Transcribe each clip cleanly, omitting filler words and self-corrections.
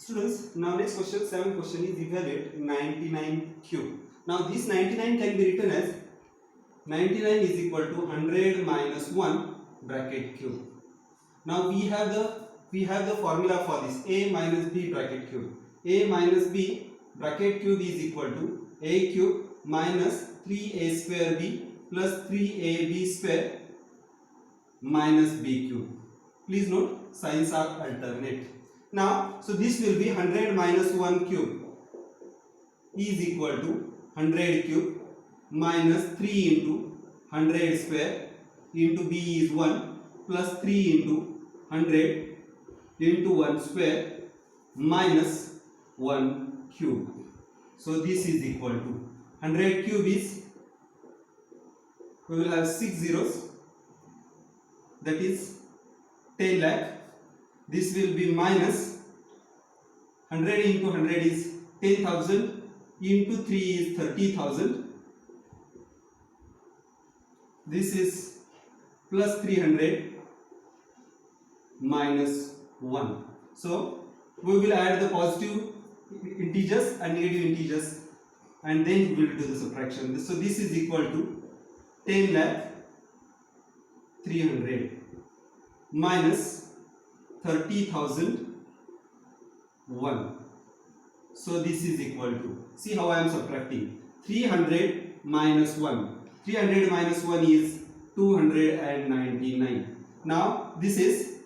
Students, now next question, 7th question is evaluate 99 cube. Now this 99 can be written as 99 is equal to 100 minus 1 bracket cube. Now we have the formula for this, a minus b bracket cube. A minus b bracket cube is equal to a cube minus 3a square b plus 3ab square minus b cube. Please note, signs are alternate. Now, so this will be 100 minus 1 cube is equal to 100 cube minus 3 into 100 square into b is 1 plus 3 into 100 into 1 square minus 1 cube. So this is equal to 100 cube is, we will have 6 zeros, that is 10 lakh. This will be minus 100 into 100 is 10,000 into 3 is 30,000. This is plus 300 minus 1. So we will add the positive integers and negative integers and then we will do the subtraction. So this is equal to 10 lakh 300 minus 30,000 1. So this is equal to, see how I am subtracting, 300 minus 1. 300 minus 1 is 299. Now this is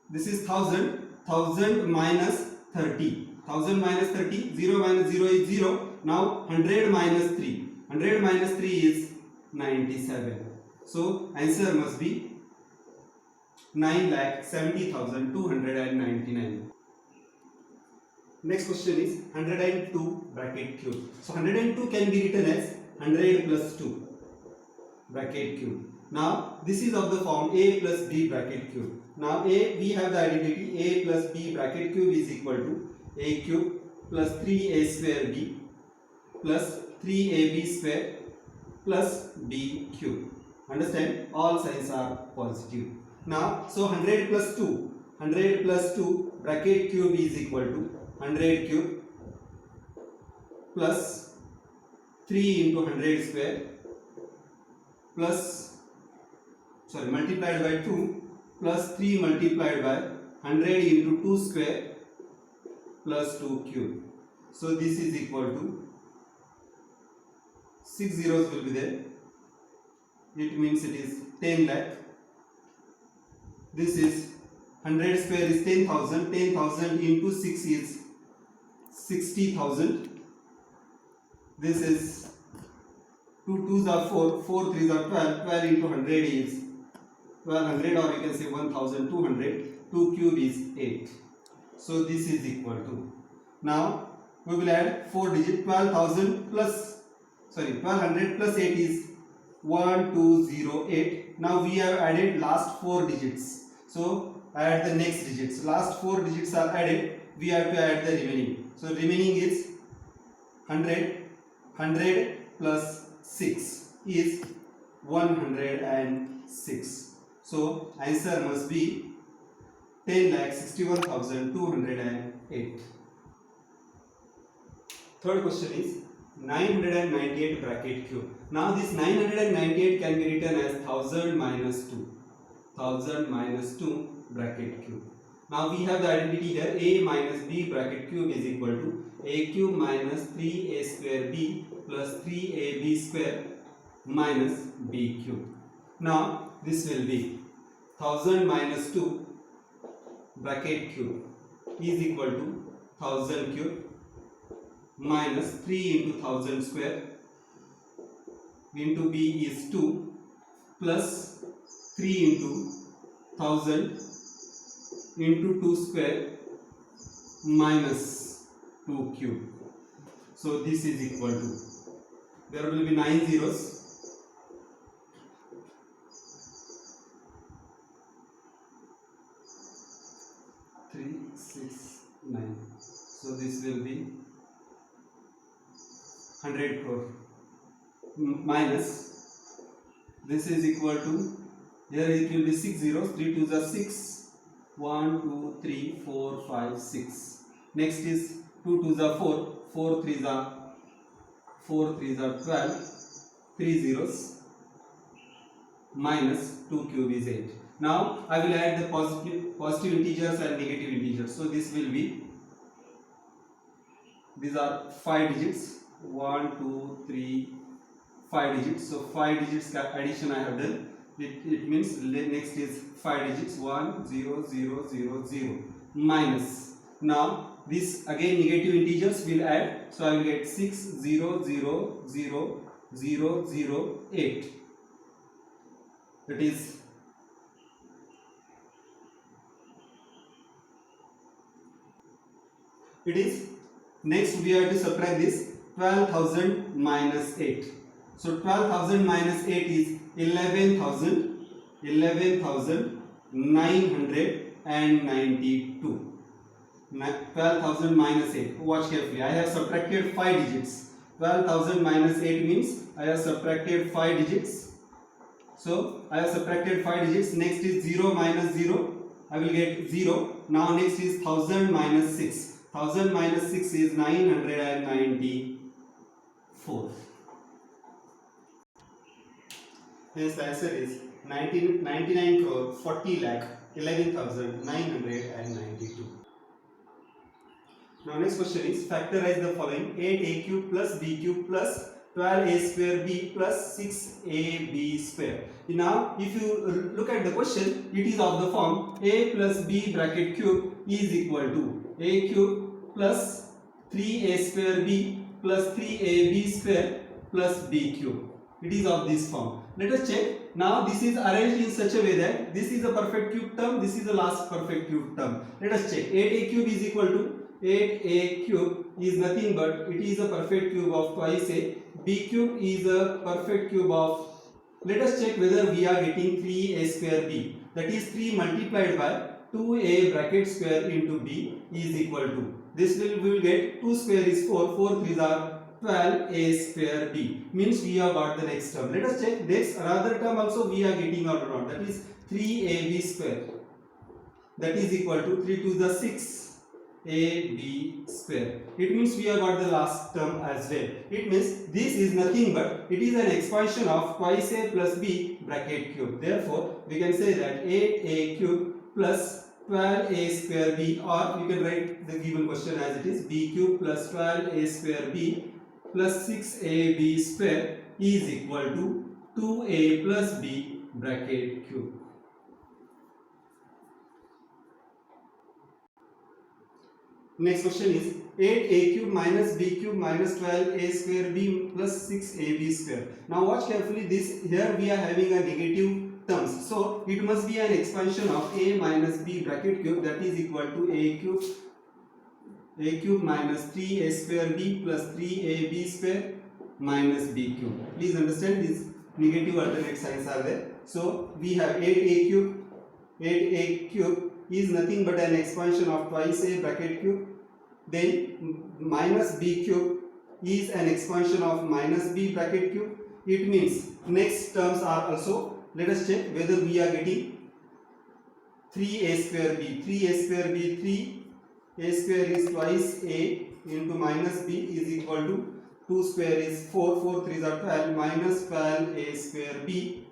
1000. 1000 minus 30. 1000 minus 30. 0 minus 0 is 0. Now 100 minus 3. 100 minus 3 is 97. So answer must be 9,70,299. Next question is 102 bracket cube. So 102 can be written as 100 plus 2 bracket cube. Now this is of the form a plus b bracket cube. Now we have the identity a plus b bracket cube is equal to a cube plus 3a square b plus 3ab square plus b cube. Understand? All signs are positive. Now, so 100 plus 2 bracket cube is equal to 100 cube plus 3 into 100 square plus, multiplied by 2 plus 3 multiplied by 100 into 2 square plus 2 cube. So this is equal to 6 zeros will be there. It means it is 10 lakh. This is 100 square is 10,000. 10,000 into 6 is 60,000. This is 2 2s are 4, 4 3s are 12. 12 into 100 is 1200, or you can say 1200. 2 cube is 8. So this is equal to, now we will add 4 digits. 12,000 plus, 1200 plus 8 is 1208. Now we have added last 4 digits. So add the next digits. Last 4 digits are added. We have to add the remaining. So remaining is 100. 100 plus 6 is 106. So answer must be 10,61,208. Third question is 998 bracket cube. Now this 998 can be written as 1000 minus 2. 1000 minus 2 bracket cube. Now we have the identity here, a minus b bracket cube is equal to a cube minus 3a square b plus 3ab square minus b cube. Now this will be 1000 minus 2 bracket cube is equal to 1000 cube minus 3 into 1000 square into b is 2 plus 3 into 1000 into 2 square minus 2 cube. So this is equal to, there will be 9 zeros. Three, 6, 9. So this will be 100 crore minus, this is equal to, here it will be 6 zeros, 3 2s are 6, 1 2 3 4 5 6. Next is 2 2s are 4, 4 3s are 12, 3 zeros minus 2 cube is 8. Now I will add the positive integers and negative integers. So this will be, these are 5 digits, 1 2 3 5 digits. So 5 digits addition I have done. It means next is 5 digits, 1 0 0 0 0 minus. Now this again negative integers will add, so I will get 6 0 0 0 0 0 8. That is next we have to subtract this 12,000 minus 8. So 12,000 minus 8 is 11,992. 12,000 minus 8. Watch carefully. I have subtracted 5 digits. 12,000 minus 8 means I have subtracted 5 digits. So I have subtracted 5 digits. Next is 0 minus 0. I will get 0. Now next is 1000 minus 6. 1000 minus 6 is 994. Hence the answer is 99 crore 40 lakh 11,992. Now next question is, factorize the following: 8a cube plus b cube plus 12a square b plus 6ab square. Now if you look at the question, it is of the form a plus b bracket cube is equal to a cube plus 3a square b plus 3ab square plus b cube. It is of this form. Let us check. Now this is arranged in such a way that this is a perfect cube term, this is the last perfect cube term. Let us check. 8a cube is equal to 8a cube is nothing but it is a perfect cube of twice a. B cube is a perfect cube of, let us check whether we are getting 3a square b. That is 3 multiplied by 2a bracket square into b is equal to, this we will get 2 square is 4, 4 3s are 12a square b, means we have got the next term. Let us check this another term also we are getting or not, that is 3ab square, that is equal to 3 to the 6 ab square. It means we have got the last term as well. It means this is nothing but it is an expansion of twice a plus b bracket cube. Therefore we can say that 8a cube plus 12a square b, or we can write the given question as it is, b cube plus 12a square b plus 6ab square is equal to 2a plus b bracket cube. Next question is 8a cube minus b cube minus 12a square b plus 6ab square. Now watch carefully, this here we are having a negative terms, so it must be an expansion of a minus b bracket cube, that is equal to a cube minus 3a square b plus 3ab square minus b cube. Please understand these negative alternate signs are there. So we have 8a cube is nothing but an expansion of twice a bracket cube, then minus b cube is an expansion of minus b bracket cube. It means next terms are also, let us check whether we are getting 3a square b, 3a square b, 3a square is twice a into minus b is equal to 2 square is 4, 4 3s are 12 minus 12a square b,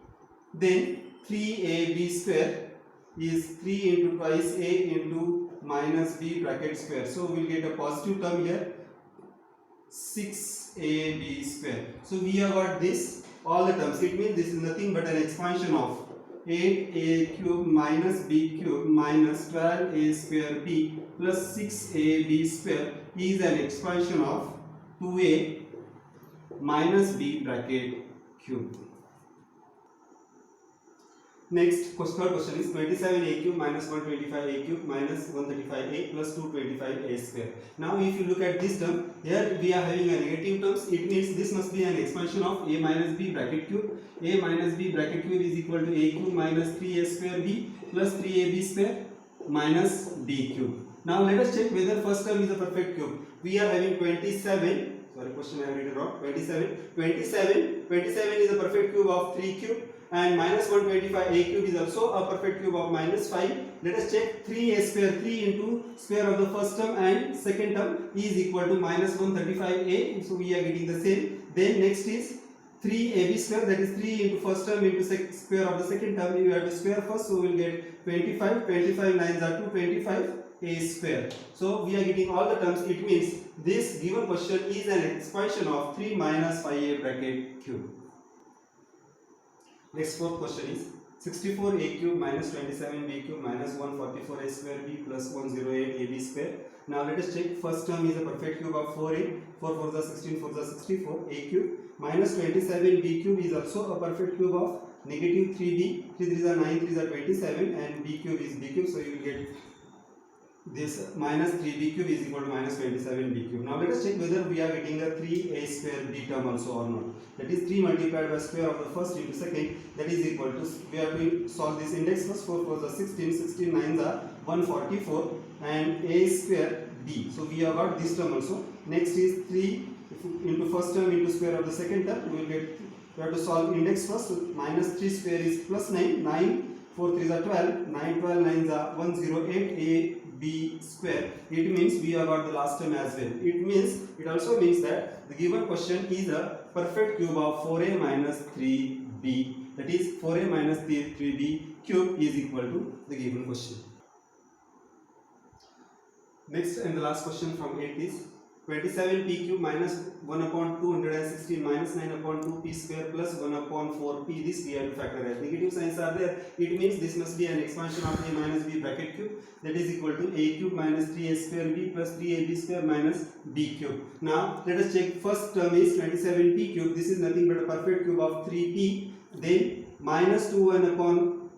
then 3ab square is 3 into twice a into minus b bracket square. So we will get a positive term here, 6ab square. So we have got this all the terms. It means this is nothing but an expansion of 8a cube minus b cube minus 12a square b plus 6ab square is an expansion of 2a minus b bracket cube. Next third question is 27a cube minus 125a cube minus 135a plus 225a square. Now if you look at this term, here we are having a negative terms. It means this must be an expansion of a minus b bracket cube. A minus b bracket cube is equal to a cube minus 3a square b plus 3ab square minus b cube. Now let us check whether first term is a perfect cube. We are having 27, sorry question I have written wrong, 27 is a perfect cube of 3 cube. and minus 125 a cube is also a perfect cube of minus 5. Let us check 3a square, 3 into square of the first term and second term is equal to minus 135a, so we are getting the same. Then next is 3ab square, that is 3 into first term into square of the second term, you have to square first, so we will get 25, 25 9s are 225 a square. So we are getting all the terms. It means this given question is an expansion of 3 minus 5a bracket cube. Next fourth question is 64a cube minus 27b cube minus 144a square b plus 108ab square. Now let us check. First term is a perfect cube of 4a, 4 4 is 16, 4 is 64, a cube minus 27b cube is also a perfect cube of negative 3b, 3 3s are 9, 3s are 27 and b cube is b cube, so you will get this minus 3b cube is equal to minus 27b cube. Now let us check whether we are getting a 3a square b term also or not. That is 3 multiplied by square of the first into second, that is equal to, we have to solve this index first. 4 4 is 16, 16 9s are 144 and a square b. So we have got this term also. Next is 3 into first term into square of the second term, we will get, we have to solve index first. So minus 3 square is plus 9, 9 4 3s are 12, 9 12 9s are 108 a b square. It means we have got the last term as well. It also means that the given question is a perfect cube of 4a minus 3b. That is 4a minus 3b cube is equal to the given question. Next and the last question from 8 is 27p cube minus 1 upon 216 minus 9 upon 2p square plus 1 upon 4p. This we have to factorize. Negative signs are there. It means this must be an expansion of a minus b bracket cube. That is equal to a cube minus 3a square b plus 3ab square minus b cube. Now let us check. First term is 27p cube. This is nothing but a perfect cube of 3p. Then minus 21 upon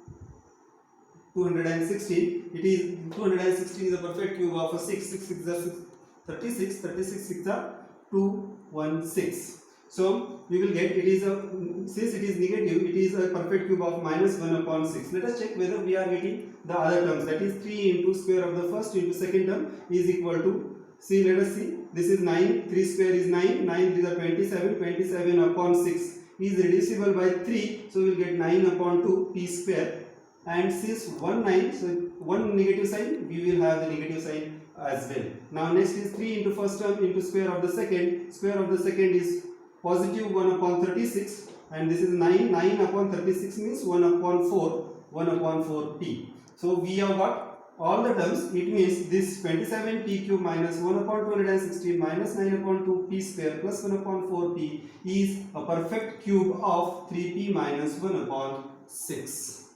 216. It is 216 is a perfect cube of a 6. 6 6 is 36, 36 6 are 216. So we will get, it is a, since it is negative, it is a perfect cube of minus 1 upon 6. Let us check whether we are getting the other terms, that is 3 into square of the first into second term is equal to, see, let us see, this is 9, 3 square is 9, 9 3 are 27, 27 upon 6 is reducible by 3, so we will get 9 upon 2 p square, and since 1 9, so one negative sign, we will have the negative sign as well. Now next is 3 into first term into square of the second is positive 1 upon 36 and this is 9, 9 upon 36 means 1 upon 4 p. So we have got all the terms. It means this 27p cube minus 1 upon 216 minus 9 upon 2p square plus 1 upon 4p is a perfect cube of 3p minus 1 upon 6.